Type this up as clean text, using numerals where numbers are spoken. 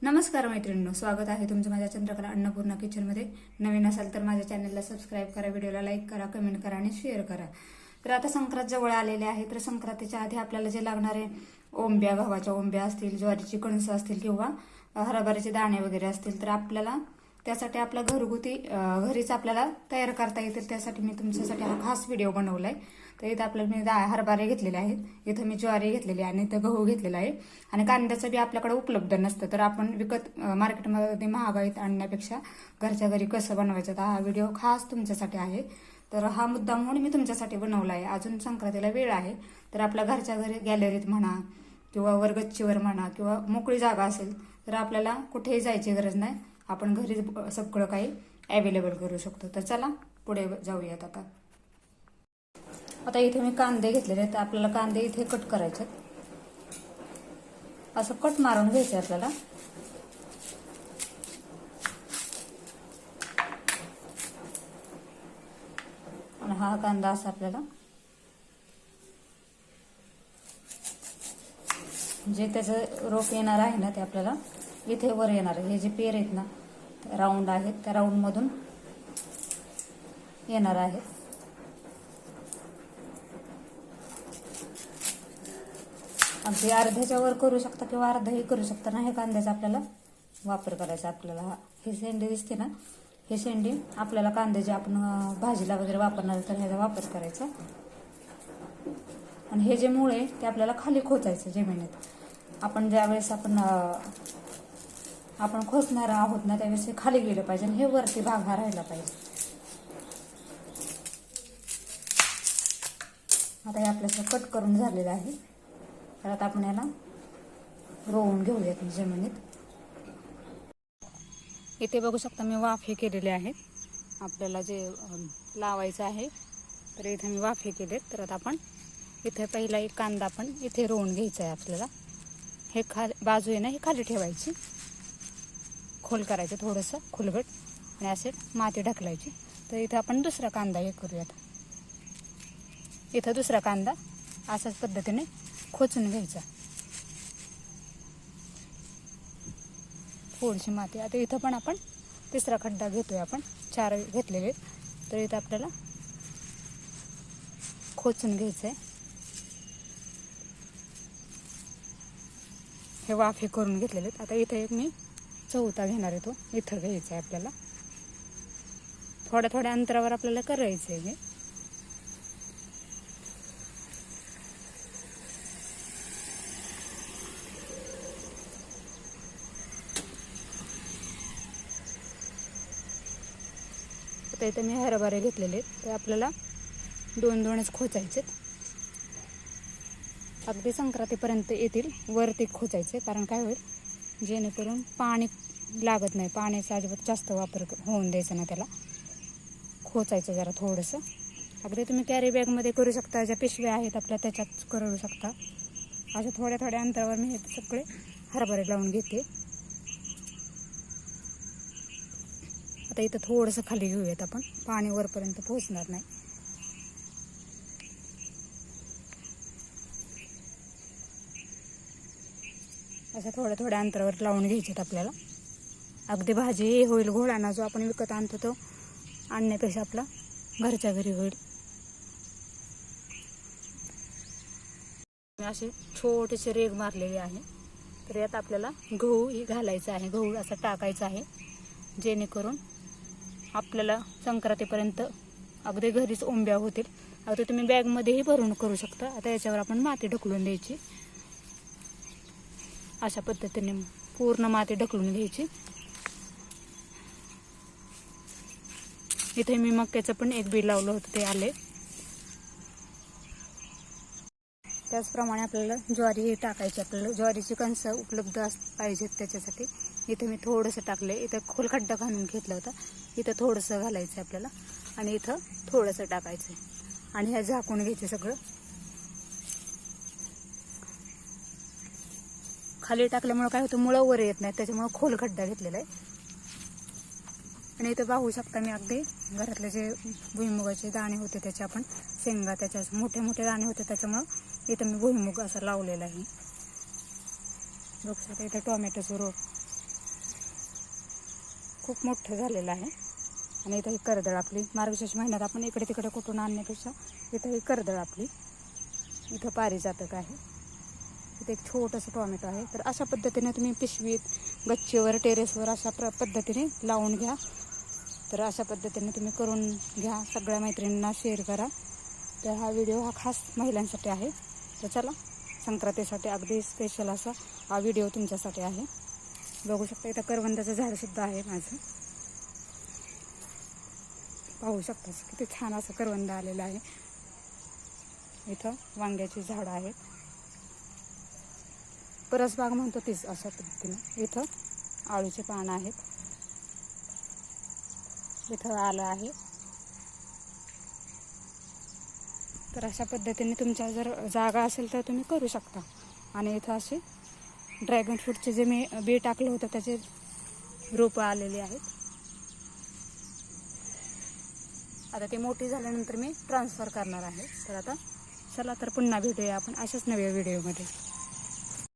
नमस्कार मैत्रिणींनो, स्वागत आहे तुमचं माझ्या चंद्रकला अन्नपूर्णा किचनमध्ये. नवीन असाल तर माझ्या चॅनलला सबस्क्राईब करा, व्हिडिओला लाईक करा, कमेंट करा आणि शेअर करा. तर आता संक्रांत जवळ आलेले आहे. तर संक्रांतीच्या आधी आपल्याला जे लागणारे ओंब्या, गव्हाच्या ओंब्या असतील, ज्वारीची कणसं असतील किंवा हरभऱ्याचे दाणे वगैरे असतील, तर आपल्याला त्यासाठी आपला घरगुती घरीच आपल्याला तयार करता येतील. त्यासाठी मी तुमच्यासाठी हा खास व्हिडिओ बनवलाय. तर इथं आपल्याला मी हरभरे घेतलेले आहेत, इथं मी ज्वारी घेतलेली आहे आणि इथं गहू घेतलेला आहे. आणि कांद्याचं बी आपल्याकडे उपलब्ध नसतं, तर आपण विकत मार्केटमध्ये महागाईत आणण्यापेक्षा घरच्या घरी कसं बनवायचं, तर हा व्हिडिओ खास तुमच्यासाठी आहे. तर हा मुद्दा म्हणून मी तुमच्यासाठी बनवला आहे. अजून संक्रांतीला वेळ आहे, तर आपल्या घरच्या घरी गॅलरीत म्हणा किंवा गच्चीवर म्हणा किंवा मोकळी जागा असेल तर आपल्याला कुठेही जायची गरज नाही. आपण घरी सगळं काही अवेलेबल करू शकतो. तर चला पुढे जाऊयात. आता इथे मी कांदे घेतलेले आहेत. आपल्याला कांदे इथे कट करायचे, असं कट मारून घ्यायचे आपल्याला. आणि हा कांदा असा आपल्याला जे त्याचं रोप येणार आहे ना, ते आपल्याला इथे वर येणार आहे. हे जे पेर आहेत ना, राऊंड आहेत, त्या राऊंड मधून येणार आहे. अगदी अर्ध्याच्या वर करू शकता किंवा अर्धाही करू शकता ना. हे कांद्याचा आपल्याला वापर करायचा. आपल्याला हे शेंडी दिसते ना, हे शेंडी आपल्याला कांदे जे आपण भाजीला वगैरे वापरणार तर ह्याचा वापर करायचा. आणि हे जे मूळ आहे ते आपल्याला खाली खोचायचं जमिनीत. आपण ज्यावेळेस आपण खोचणार आहोत ना, त्यावेळेस हे खाली गेलं पाहिजे आणि हे वरती भाग हा राहिला पाहिजे. आता हे आपल्याला कट करून झालेलं आहे. तर आता आपण याला रोवून घेऊयात जमिनीत. इथे बघू शकता मी वाफे केलेले आहेत. आपल्याला जे लावायचं आहे तर इथे मी वाफे केलेत. तर आता आपण इथे पहिला एक कांदा आपण इथे रोवून घ्यायचा आहे. आपल्याला हे बाजू आहे ना, हे खाली ठेवायची, खोल करायचं थोडंसं खोलगट आणि असे माती ढकलायची. तर इथं आपण दुसरा कांदा हे करूयात. इथं दुसरा कांदा अशाच पद्धतीने खोचून घ्यायचा. थोडीशी माती. आता इथं पण आपण तिसरा खड्डा घेतोय. आपण 4 घेतलेले, तर इथं आपल्याला खोचून घ्यायचंय. हे वाफे करून घेतलेले. आता इथं एक मी चौथा घेणार आहे, तो इथं घ्यायचा आहे आपल्याला. थोड्या थोड्या अंतरावर आपल्याला करायचं आहे हे. आता इथं मी हरभरे घेतलेले, ते आपल्याला 2-2च खोचायचे. अगदी संक्रांतीपर्यंत येतील वरती खोचायचे. कारण काय होईल, जेणेकरून पाणी लागत नाही. पाण्याचा अजिबात जास्त वापर होऊन द्यायचा ना, त्याला खोचायचं जरा थोडंसं. अगदी तुम्ही कॅरी बॅगमध्ये करू शकता, ज्या पिशव्या आहेत आपल्या त्याच्यात करू शकता. अशा थोड्या थोड्या अंतरावर मी हे सगळे हरभरे लावून घेते. आता इथं थोडंसं खाली घेऊयात आपण, पाणी वरपर्यंत पोहोचणार नाही. असं थोड्या थोड्या अंतरावर लावून घ्यायच्यात आपल्याला. अगदी भाजी होईल घोळाना, जो आपण विकत आणतो तो आणण्यापेक्षा आपला घरच्या घरी होईल. मी असे छोटेसे रेग मारलेले आहे. तर यात आपल्याला गहू ही घालायचं आहे. गहू असा टाकायचा आहे, जेणेकरून आपल्याला संक्रांतीपर्यंत अगदी घरीच ओंब्या होतील. आता तुम्ही बॅगमध्येही भरून करू शकता. आता याच्यावर आपण माती ढकलून द्यायची. अशा पद्धतीने पूर्ण माती ढकलून घ्यायची. इथे मी मक्याचं पण एक बी लावलं होतं, ते आले. त्याचप्रमाणे आपल्याला ज्वारी टाकायची. आपल्याला ज्वारीची कणसं उपलब्ध पाहिजेत, त्याच्यासाठी इथं मी थोडंसं टाकलं. इथं खोल खड्डा घालून घेतला होता, इथं थोडंसं घालायचं आपल्याला आणि इथं थोडंसं टाकायचं आणि ह्या झाकून घ्यायचं सगळं. खाली टाकल्यामुळे काय होतं, मुळं वर येत नाही, त्याच्यामुळे खोल खड्डा घेतलेला आहे. आणि इथं पाहू शकता मी अगदी घरातले जे भुईमुगाचे दाणे होते त्याचे आपण शेंगा, त्याच्या मोठे मोठे दाणे होते, त्याच्यामुळे इथं मी भुईमुग असं लावलेला आहे. बघू शकता इथं टोमॅटोचं रोप खूप मोठं झालेलं आहे. आणि इथं ही करदळ आपली मार्गशीर्ष महिन्यात आपण इकडे तिकडे कुठून आणण्यापेक्षा इथं ही करदळ आपली, इथं पारिजातक आहे, इथे एक छोटंसं टोमॅटो आहे. तर अशा पद्धतीने तुम्ही पिशवीत, गच्चीवर, टेरेसवर अशा पद्धतीने लावून घ्या. तर अशा पद्धतीने तुम्ही करून घ्या. सगळ्या मैत्रिणींना शेअर करा. तर हा व्हिडिओ हा खास महिलांसाठी आहे. तर चला, संक्रांतीसाठी अगदी स्पेशल असा हा व्हिडिओ तुमच्यासाठी आहे. बघू शकता इथं करवंदाचं झाडसुद्धा आहे माझं. पाहू शकता किती छान असं करवंद आलेलं आहे. इथं वांग्याची झाडं आहेत, परसबाग म्हणतो तीच अशा पद्धतीने. इथं आळूचे पानं आहेत, इथं आलं आहे. तर अशा पद्धतीने तुमच्या जर जागा असेल तर तुम्ही करू शकता. आणि इथं असे ड्रॅगन फ्रूटचे जे मी बी टाकलं होतं त्याचे रोपं आलेली आहेत. आता ते मोठी झाल्यानंतर मी ट्रान्सफर करणार आहे. तर आता चला, तर पुन्हा भेटूया आपण अशाच नव्या व्हिडिओमध्ये.